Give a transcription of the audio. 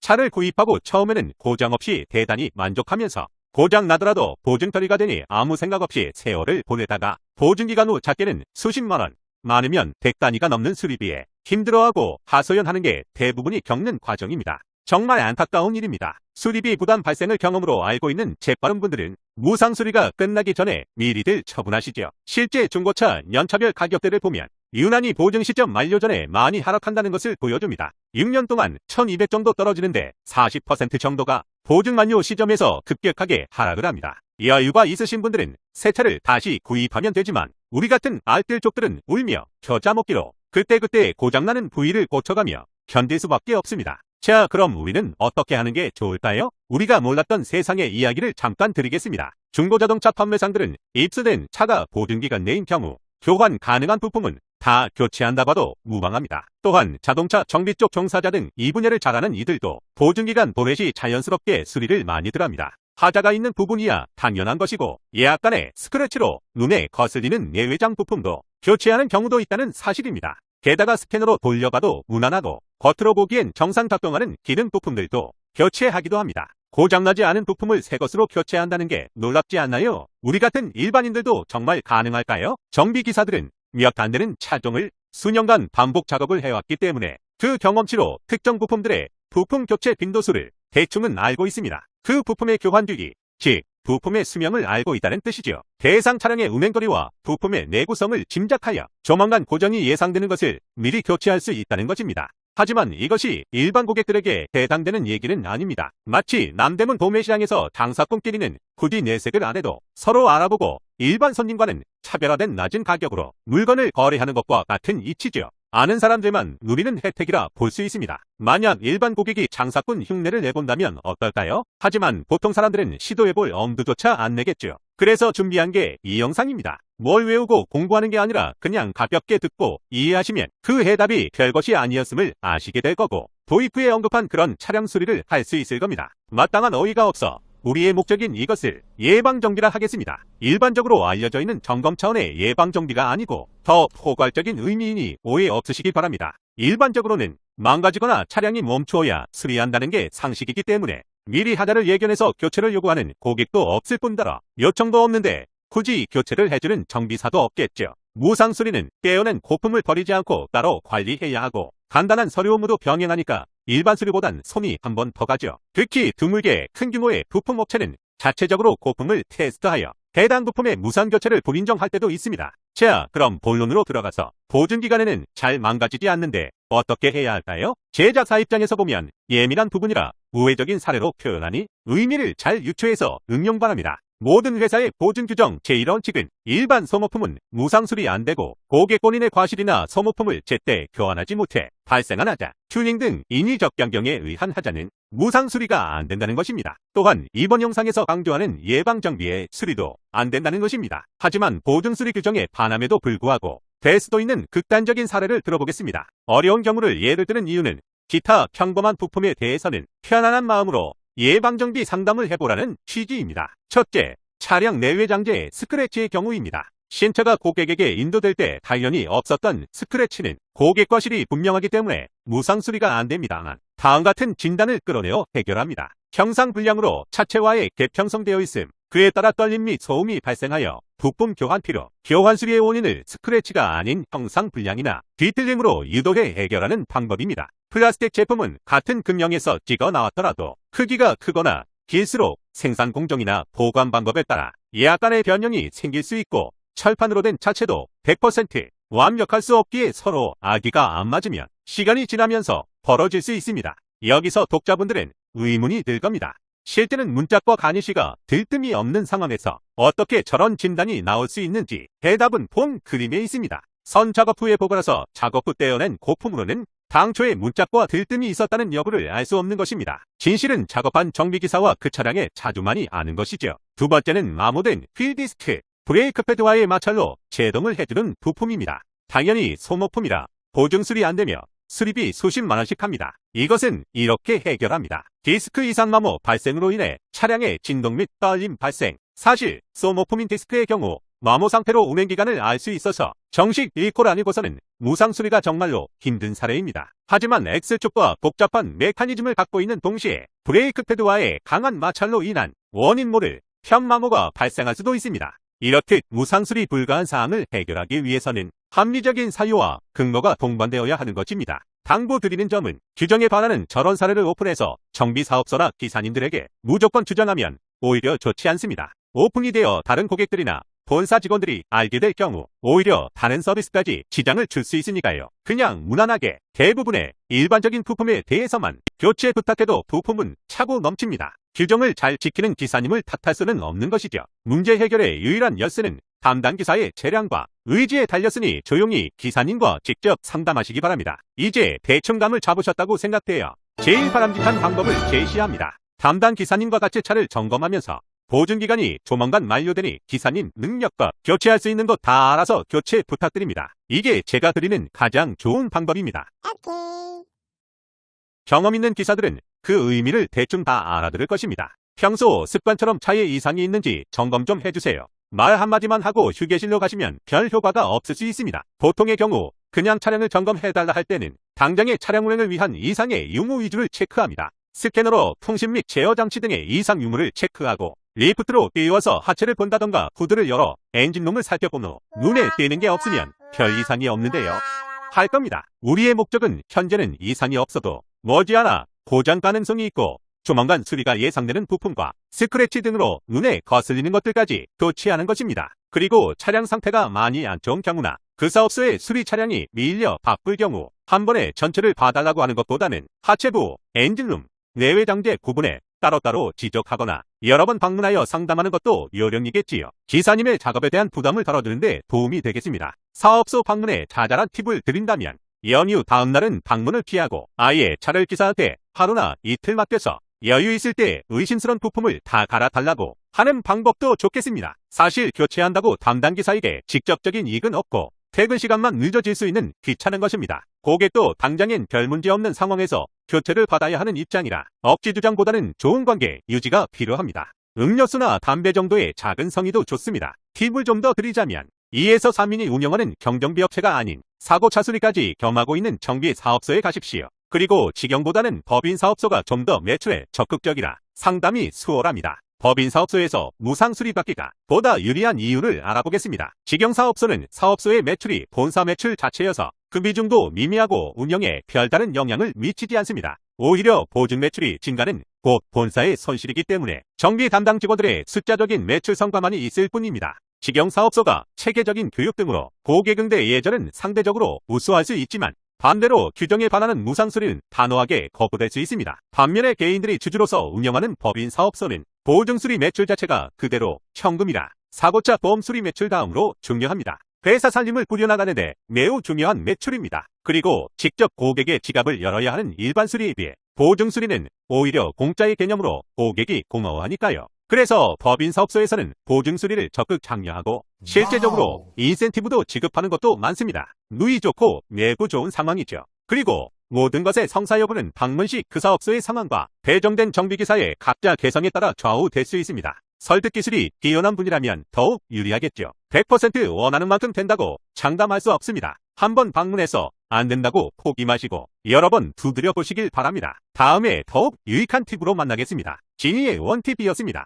차를 구입하고 처음에는 고장 없이 대단히 만족하면서 고장 나더라도 보증 처리가 되니 아무 생각 없이 세월을 보내다가 보증기간 후 작게는 수십만 원, 많으면 100단위가 넘는 수리비에 힘들어하고 하소연하는 게 대부분이 겪는 과정입니다. 정말 안타까운 일입니다. 수리비 부담 발생을 경험으로 알고 있는 재빠른 분들은 무상수리가 끝나기 전에 미리들 처분하시죠. 실제 중고차 연차별 가격대를 보면 유난히 보증 시점 만료 전에 많이 하락한다는 것을 보여줍니다. 6년 동안 1200 정도 떨어지는데 40% 정도가 보증 만료 시점에서 급격하게 하락을 합니다. 여유가 있으신 분들은 새 차를 다시 구입하면 되지만 우리 같은 알뜰족들은 울며 겨자 먹기로 그때그때 고장나는 부위를 고쳐가며 견딜 수밖에 없습니다. 자, 그럼 우리는 어떻게 하는 게 좋을까요? 우리가 몰랐던 세상의 이야기를 잠깐 드리겠습니다. 중고자동차 판매상들은 입수된 차가 보증기간 내인 경우 교환 가능한 부품은 다 교체한다 봐도 무방합니다. 또한 자동차 정비 쪽 종사자 등 이 분야를 잘하는 이들도 보증기간 도래 시 자연스럽게 수리를 많이들 합니다. 하자가 있는 부분이야 당연한 것이고 약간의 스크래치로 눈에 거슬리는 내외장 부품도 교체하는 경우도 있다는 사실입니다. 게다가 스캐너로 돌려봐도 무난하고 겉으로 보기엔 정상 작동하는 기능 부품들도 교체하기도 합니다. 고장나지 않은 부품을 새 것으로 교체한다는 게 놀랍지 않나요? 우리 같은 일반인들도 정말 가능할까요? 정비기사들은 몇 안 되는 차종을 수년간 반복 작업을 해왔기 때문에 그 경험치로 특정 부품들의 부품 교체 빈도수를 대충은 알고 있습니다. 그 부품의 교환 주기, 즉 부품의 수명을 알고 있다는 뜻이죠. 대상 차량의 운행거리와 부품의 내구성을 짐작하여 조만간 고장이 예상되는 것을 미리 교체할 수 있다는 것입니다. 하지만 이것이 일반 고객들에게 해당되는 얘기는 아닙니다. 마치 남대문 도매시장에서 장사꾼끼리는 굳이 내색을 안 해도 서로 알아보고 일반 손님과는 차별화된 낮은 가격으로 물건을 거래하는 것과 같은 이치죠. 아는 사람들만 누리는 혜택이라 볼 수 있습니다. 만약 일반 고객이 장사꾼 흉내를 내본다면 어떨까요? 하지만 보통 사람들은 시도해볼 엄두조차 안 내겠죠. 그래서 준비한 게 이 영상입니다. 뭘 외우고 공부하는 게 아니라 그냥 가볍게 듣고 이해하시면 그 해답이 별것이 아니었음을 아시게 될 거고 도입 후에 언급한 그런 차량 수리를 할 수 있을 겁니다. 마땅한 어이가 없어 우리의 목적인 이것을 예방정비라 하겠습니다. 일반적으로 알려져 있는 점검 차원의 예방정비가 아니고 더 포괄적인 의미이니 오해 없으시기 바랍니다. 일반적으로는 망가지거나 차량이 멈추어야 수리한다는 게 상식이기 때문에 미리 하자를 예견해서 교체를 요구하는 고객도 없을 뿐더러 요청도 없는데 굳이 교체를 해주는 정비사도 없겠죠. 무상수리는 깨어낸 고품을 버리지 않고 따로 관리해야 하고 간단한 서류 업무도 병행하니까 일반 수리보단 손이 한 번 더 가죠. 특히 드물게 큰 규모의 부품업체는 자체적으로 고품을 테스트하여 해당 부품의 무상 교체를 불인정할 때도 있습니다. 자, 그럼 본론으로 들어가서 보증기간에는 잘 망가지지 않는데 어떻게 해야 할까요? 제작사 입장에서 보면 예민한 부분이라 우회적인 사례로 표현하니 의미를 잘 유추해서 응용 바랍니다. 모든 회사의 보증 규정 제1원칙은 일반 소모품은 무상수리 안되고 고객 본인의 과실이나 소모품을 제때 교환하지 못해 발생한 하자, 튜닝 등 인위적 변경에 의한 하자는 무상수리가 안된다는 것입니다. 또한 이번 영상에서 강조하는 예방정비의 수리도 안된다는 것입니다. 하지만 보증수리 규정에 반함에도 불구하고 될 수도 있는 극단적인 사례를 들어보겠습니다. 어려운 경우를 예를 드는 이유는 기타 평범한 부품에 대해서는 편안한 마음으로 예방정비 상담을 해보라는 취지입니다. 첫째, 차량 내외장재의 스크래치의 경우입니다. 신차가 고객에게 인도될 때 당연히 없었던 스크래치는 고객 과실이 분명하기 때문에 무상수리가 안됩니다만 다음 같은 진단을 끌어내어 해결합니다. 형상불량으로 차체와의 갭 형성되어 있음, 그에 따라 떨림 및 소음이 발생하여 부품 교환 필요, 교환 수리의 원인을 스크래치가 아닌 형상불량이나 뒤틀림으로 유도해 해결하는 방법입니다. 플라스틱 제품은 같은 금형에서 찍어 나왔더라도 크기가 크거나 길수록 생산 공정이나 보관 방법에 따라 약간의 변형이 생길 수 있고 철판으로 된 차체도 100% 완벽할 수 없기에 서로 아기가 안 맞으면 시간이 지나면서 벌어질 수 있습니다. 여기서 독자분들은 의문이 들 겁니다. 실제는 문짝과 가니쉬가 들뜸이 없는 상황에서 어떻게 저런 진단이 나올 수 있는지 해답은 본 그림에 있습니다. 선 작업 후에 보고라서 작업 후 떼어낸 고품으로는 당초에 문짝과 들뜸이 있었다는 여부를 알 수 없는 것입니다. 진실은 작업한 정비기사와 그 차량의 차주만이 아는 것이죠. 두 번째는 마모된 휠디스크, 브레이크 패드와의 마찰로 제동을 해주는 부품입니다. 당연히 소모품이라 보증수리 안되며 수리비 수십만 원씩 합니다. 이것은 이렇게 해결합니다. 디스크 이상 마모 발생으로 인해 차량의 진동 및 떨림 발생. 사실 소모품인 디스크의 경우 마모 상태로 운행기간을 알 수 있어서 정식 리콜 아니고서는 무상수리가 정말로 힘든 사례입니다. 하지만 X축과 복잡한 메커니즘을 갖고 있는 동시에 브레이크 패드와의 강한 마찰로 인한 원인 모를 편마모가 발생할 수도 있습니다. 이렇듯 무상수리 불가한 사항을 해결하기 위해서는 합리적인 사유와 근거가 동반되어야 하는 것입니다. 당부드리는 점은 규정에 반하는 저런 사례를 오픈해서 정비사업소나 기사님들에게 무조건 주장하면 오히려 좋지 않습니다. 오픈이 되어 다른 고객들이나 본사 직원들이 알게 될 경우 오히려 다른 서비스까지 지장을 줄 수 있으니까요. 그냥 무난하게 대부분의 일반적인 부품에 대해서만 교체 부탁해도 부품은 차고 넘칩니다. 규정을 잘 지키는 기사님을 탓할 수는 없는 것이죠. 문제 해결의 유일한 열쇠는 담당 기사의 재량과 의지에 달렸으니 조용히 기사님과 직접 상담하시기 바랍니다. 이제 대충 감을 잡으셨다고 생각되어 제일 바람직한 방법을 제시합니다. 담당 기사님과 같이 차를 점검하면서 보증기간이 조만간 만료되니 기사님 능력과 교체할 수 있는 것 다 알아서 교체 부탁드립니다. 이게 제가 드리는 가장 좋은 방법입니다. 경험 있는 기사들은 그 의미를 대충 다 알아들을 것입니다. 평소 습관처럼 차에 이상이 있는지 점검 좀 해주세요. 말 한마디만 하고 휴게실로 가시면 별 효과가 없을 수 있습니다. 보통의 경우 그냥 차량을 점검해달라 할 때는 당장의 차량 운행을 위한 이상의 유무 위주를 체크합니다. 스캐너로 통신 및 제어 장치 등의 이상 유무를 체크하고 리프트로 띄워서 하체를 본다던가 후드를 열어 엔진룸을 살펴본 후 눈에 띄는 게 없으면 별 이상이 없는데요 할 겁니다. 우리의 목적은 현재는 이상이 없어도 머지않아 고장 가능성이 있고 조만간 수리가 예상되는 부품과 스크래치 등으로 눈에 거슬리는 것들까지 교체하는 것입니다. 그리고 차량 상태가 많이 안 좋은 경우나 그 사업소의 수리 차량이 밀려 바쁠 경우 한 번에 전체를 봐달라고 하는 것보다는 하체부, 엔진룸, 내외 장재 구분에 따로따로 지적하거나 여러 번 방문하여 상담하는 것도 요령이겠지요. 기사님의 작업에 대한 부담을 덜어주는 데 도움이 되겠습니다. 사업소 방문에 자잘한 팁을 드린다면 연휴 다음날은 방문을 피하고 아예 차를 기사한테 하루나 이틀 맡겨서 여유 있을 때 의심스러운 부품을 다 갈아달라고 하는 방법도 좋겠습니다. 사실 교체한다고 담당 기사에게 직접적인 이익은 없고 퇴근 시간만 늦어질 수 있는 귀찮은 것입니다. 고객도 당장엔 별 문제 없는 상황에서 교체를 받아야 하는 입장이라 억지주장보다는 좋은 관계 유지가 필요합니다. 음료수나 담배 정도의 작은 성의도 좋습니다. 팁을 좀 더 드리자면 2에서 3인이 운영하는 경정비 업체가 아닌 사고차 수리까지 겸하고 있는 정비 사업소에 가십시오. 그리고 직영보다는 법인 사업소가 좀 더 매출에 적극적이라 상담이 수월합니다. 법인 사업소에서 무상 수리받기가 보다 유리한 이유를 알아보겠습니다. 직영 사업소는 사업소의 매출이 본사 매출 자체여서 그 비중도 미미하고 운영에 별다른 영향을 미치지 않습니다. 오히려 보증 매출이 증가는 곧 본사의 손실이기 때문에 정비 담당 직원들의 숫자적인 매출 성과만이 있을 뿐입니다. 직영 사업소가 체계적인 교육 등으로 고객 응대 예절은 상대적으로 우수할 수 있지만 반대로 규정에 반하는 무상수리는 단호하게 거부될 수 있습니다. 반면에 개인들이 주주로서 운영하는 법인 사업소는 보증수리 매출 자체가 그대로 현금이라 사고차 보험수리 매출 다음으로 중요합니다. 회사 살림을 꾸려나가는데 매우 중요한 매출입니다. 그리고 직접 고객의 지갑을 열어야 하는 일반 수리에 비해 보증수리는 오히려 공짜의 개념으로 고객이 고마워하니까요. 그래서 법인 사업소에서는 보증수리를 적극 장려하고 실제적으로 인센티브도 지급하는 것도 많습니다. 누이 좋고 내부 좋은 상황이죠. 그리고 모든 것의 성사 여부는 방문 시 그 사업소의 상황과 배정된 정비기사의 각자 개성에 따라 좌우될 수 있습니다. 설득 기술이 뛰어난 분이라면 더욱 유리하겠죠. 100% 원하는 만큼 된다고 장담할 수 없습니다. 한번 방문해서 안 된다고 포기 마시고 여러 번 두드려 보시길 바랍니다. 다음에 더욱 유익한 팁으로 만나겠습니다. 지니의 원팁이었습니다.